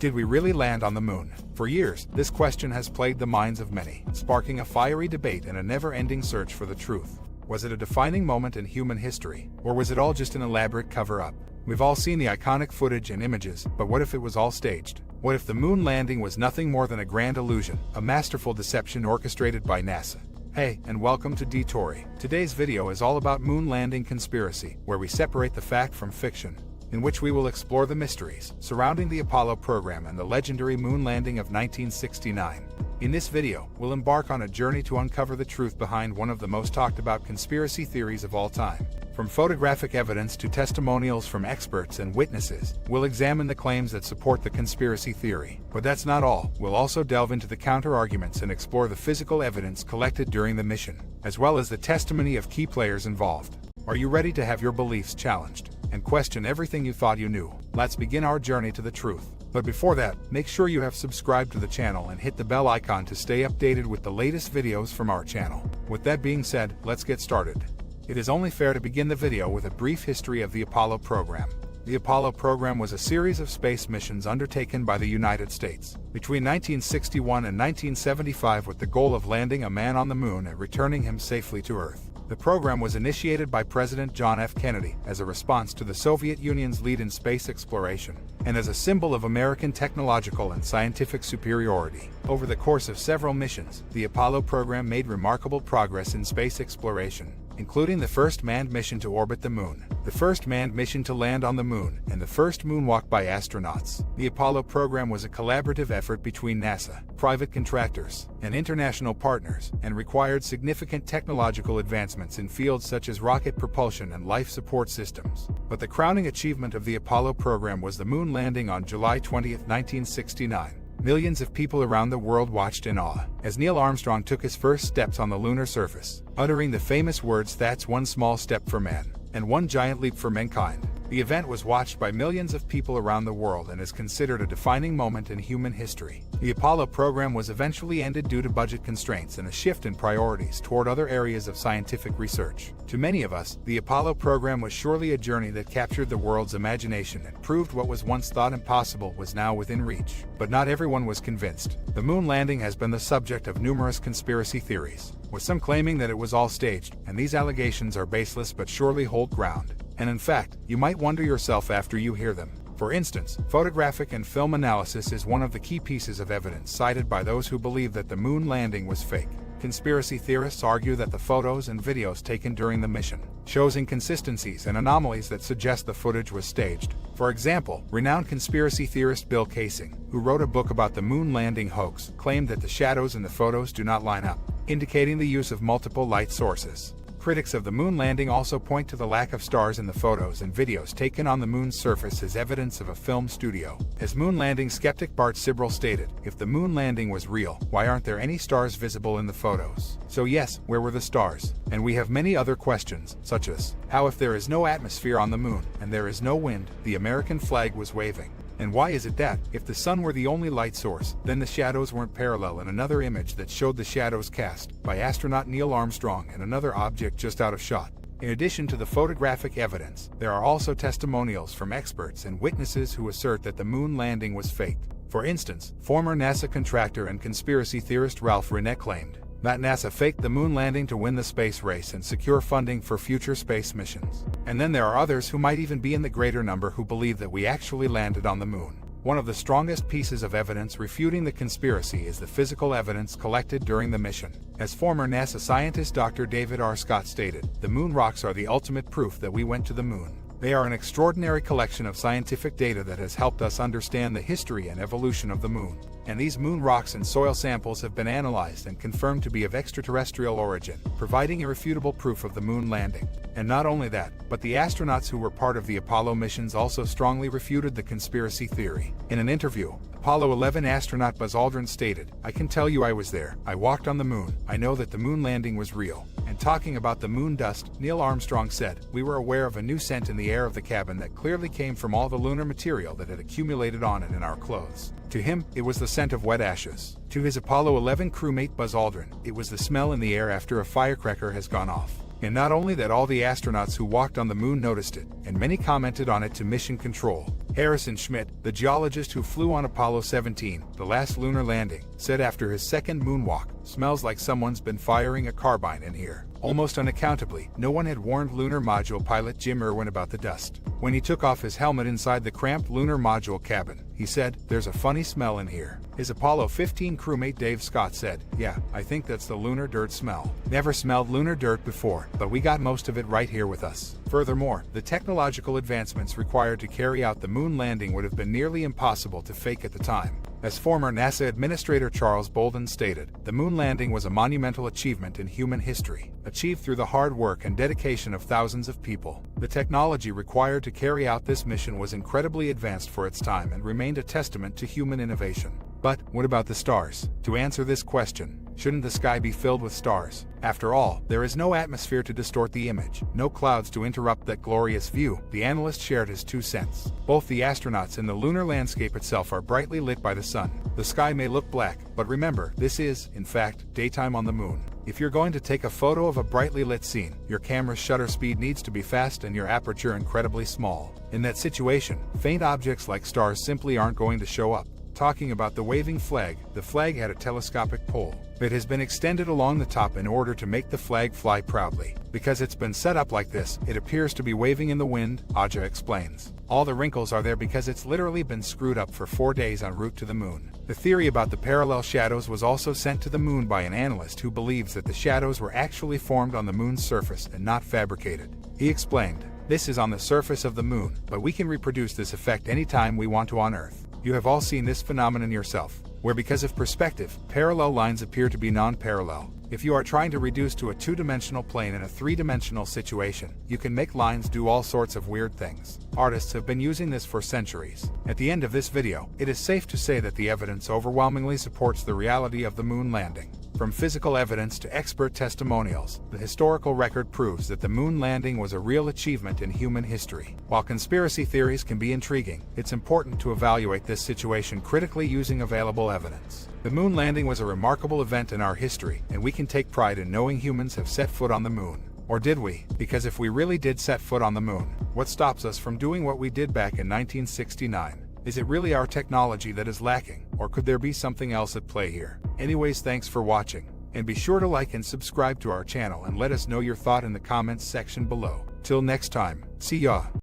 Did we really land on the moon? For years, this question has plagued the minds of many, sparking a fiery debate and a never-ending search for the truth. Was it a defining moment in human history, or was it all just an elaborate cover-up? We've all seen the iconic footage and images, but what if it was all staged? What if the moon landing was nothing more than a grand illusion, a masterful deception orchestrated by NASA? Hey, and welcome to Detour. Today's video is all about moon landing conspiracy, where we separate the fact from fiction, in which we will explore the mysteries surrounding the Apollo program and the legendary moon landing of 1969. In this video, we'll embark on a journey to uncover the truth behind one of the most talked about conspiracy theories of all time. From photographic evidence to testimonials from experts and witnesses, we'll examine the claims that support the conspiracy theory. But that's not all. We'll also delve into the counter-arguments and explore the physical evidence collected during the mission, as well as the testimony of key players involved. Are you ready to have your beliefs challenged and question everything you thought you knew? Let's begin our journey to the truth. But before that, make sure you have subscribed to the channel and hit the bell icon to stay updated with the latest videos from our channel. With that being said, let's get started. It is only fair to begin the video with a brief history of the Apollo program. The Apollo program was a series of space missions undertaken by the United States between 1961 and 1975 with the goal of landing a man on the moon and returning him safely to Earth. The program was initiated by President John F. Kennedy as a response to the Soviet Union's lead in space exploration, and as a symbol of American technological and scientific superiority. Over the course of several missions, the Apollo program made remarkable progress in space exploration, including the first manned mission to orbit the moon, the first manned mission to land on the moon, and the first moonwalk by astronauts. The Apollo program was a collaborative effort between NASA, private contractors, and international partners, and required significant technological advancements in fields such as rocket propulsion and life support systems. But the crowning achievement of the Apollo program was the moon landing on July 20, 1969. Millions of people around the world watched in awe as Neil Armstrong took his first steps on the lunar surface, uttering the famous words, "That's one small step for man, and one giant leap for mankind." The event was watched by millions of people around the world and is considered a defining moment in human history. The Apollo program was eventually ended due to budget constraints and a shift in priorities toward other areas of scientific research. To many of us, the Apollo program was surely a journey that captured the world's imagination and proved what was once thought impossible was now within reach. But not everyone was convinced. The moon landing has been the subject of numerous conspiracy theories, with some claiming that it was all staged, and these allegations are baseless but surely hold ground. And in fact, you might wonder yourself after you hear them. For instance, photographic and film analysis is one of the key pieces of evidence cited by those who believe that the moon landing was fake. Conspiracy theorists argue that the photos and videos taken during the mission shows inconsistencies and anomalies that suggest the footage was staged. For example, renowned conspiracy theorist Bill Kaysing, who wrote a book about the moon landing hoax, claimed that the shadows in the photos do not line up, indicating the use of multiple light sources. Critics of the moon landing also point to the lack of stars in the photos and videos taken on the moon's surface as evidence of a film studio. As moon landing skeptic Bart Sibrel stated, "If the moon landing was real, why aren't there any stars visible in the photos?" So yes, where were the stars? And we have many other questions, such as, how if there is no atmosphere on the moon, and there is no wind, the American flag was waving? And why is it that, if the sun were the only light source, then the shadows weren't parallel? In another image that showed the shadows cast by astronaut Neil Armstrong and another object just out of shot. In addition to the photographic evidence, there are also testimonials from experts and witnesses who assert that the moon landing was faked. For instance, former NASA contractor and conspiracy theorist Ralph Rennett claimed that NASA faked the moon landing to win the space race and secure funding for future space missions. And then there are others who might even be in the greater number who believe that we actually landed on the moon. One of the strongest pieces of evidence refuting the conspiracy is the physical evidence collected during the mission. As former NASA scientist Dr. David R. Scott stated, "The moon rocks are the ultimate proof that we went to the moon. They are an extraordinary collection of scientific data that has helped us understand the history and evolution of the moon. And these moon rocks and soil samples have been analyzed and confirmed to be of extraterrestrial origin, providing irrefutable proof of the moon landing." And not only that, but the astronauts who were part of the Apollo missions also strongly refuted the conspiracy theory. In an interview, Apollo 11 astronaut Buzz Aldrin stated, "I can tell you I was there. I walked on the moon. I know that the moon landing was real." And talking about the moon dust, Neil Armstrong said, "We were aware of a new scent in the air of the cabin that clearly came from all the lunar material that had accumulated on it in our clothes." To him, it was the scent of wet ashes. To his Apollo 11 crewmate Buzz Aldrin, it was the smell in the air after a firecracker has gone off. And not only that, all the astronauts who walked on the moon noticed it, and many commented on it to mission control. Harrison Schmitt, the geologist who flew on Apollo 17, the last lunar landing, said after his second moonwalk, "Smells like someone's been firing a carbine in here." Almost unaccountably, no one had warned lunar module pilot Jim Irwin about the dust. When he took off his helmet inside the cramped lunar module cabin, he said, "There's a funny smell in here." His Apollo 15 crewmate Dave Scott said, "Yeah, I think that's the lunar dirt smell. Never smelled lunar dirt before, but we got most of it right here with us." Furthermore, the technological advancements required to carry out the moon landing would have been nearly impossible to fake at the time. As former NASA Administrator Charles Bolden stated, the moon landing was a monumental achievement in human history, achieved through the hard work and dedication of thousands of people. The technology required to carry out this mission was incredibly advanced for its time and remained a testament to human innovation. But what about the stars? To answer this question, shouldn't the sky be filled with stars? After all, there is no atmosphere to distort the image, no clouds to interrupt that glorious view. The analyst shared his 2 cents. Both the astronauts and the lunar landscape itself are brightly lit by the sun. The sky may look black, but remember, this is, in fact, daytime on the moon. If you're going to take a photo of a brightly lit scene, your camera's shutter speed needs to be fast and your aperture incredibly small. In that situation, faint objects like stars simply aren't going to show up. Talking about the waving flag, the flag had a telescopic pole. It has been extended along the top in order to make the flag fly proudly. Because it's been set up like this, it appears to be waving in the wind, Aja explains. All the wrinkles are there because it's literally been screwed up for 4 days en route to the moon. The theory about the parallel shadows was also sent to the moon by an analyst who believes that the shadows were actually formed on the moon's surface and not fabricated. He explained, "This is on the surface of the moon, but we can reproduce this effect anytime we want to on Earth. You have all seen this phenomenon yourself, where because of perspective, parallel lines appear to be non-parallel. If you are trying to reduce to a 2-dimensional plane in a 3-dimensional situation, you can make lines do all sorts of weird things. Artists have been using this for centuries." At the end of this video, it is safe to say that the evidence overwhelmingly supports the reality of the moon landing. From physical evidence to expert testimonials, the historical record proves that the moon landing was a real achievement in human history. While conspiracy theories can be intriguing, it's important to evaluate this situation critically using available evidence. The moon landing was a remarkable event in our history, and we can take pride in knowing humans have set foot on the moon. Or did we? Because if we really did set foot on the moon, what stops us from doing what we did back in 1969? Is it really our technology that is lacking, or could there be something else at play here? Anyways, thanks for watching, and be sure to like and subscribe to our channel and let us know your thought in the comments section below. Till next time, see ya!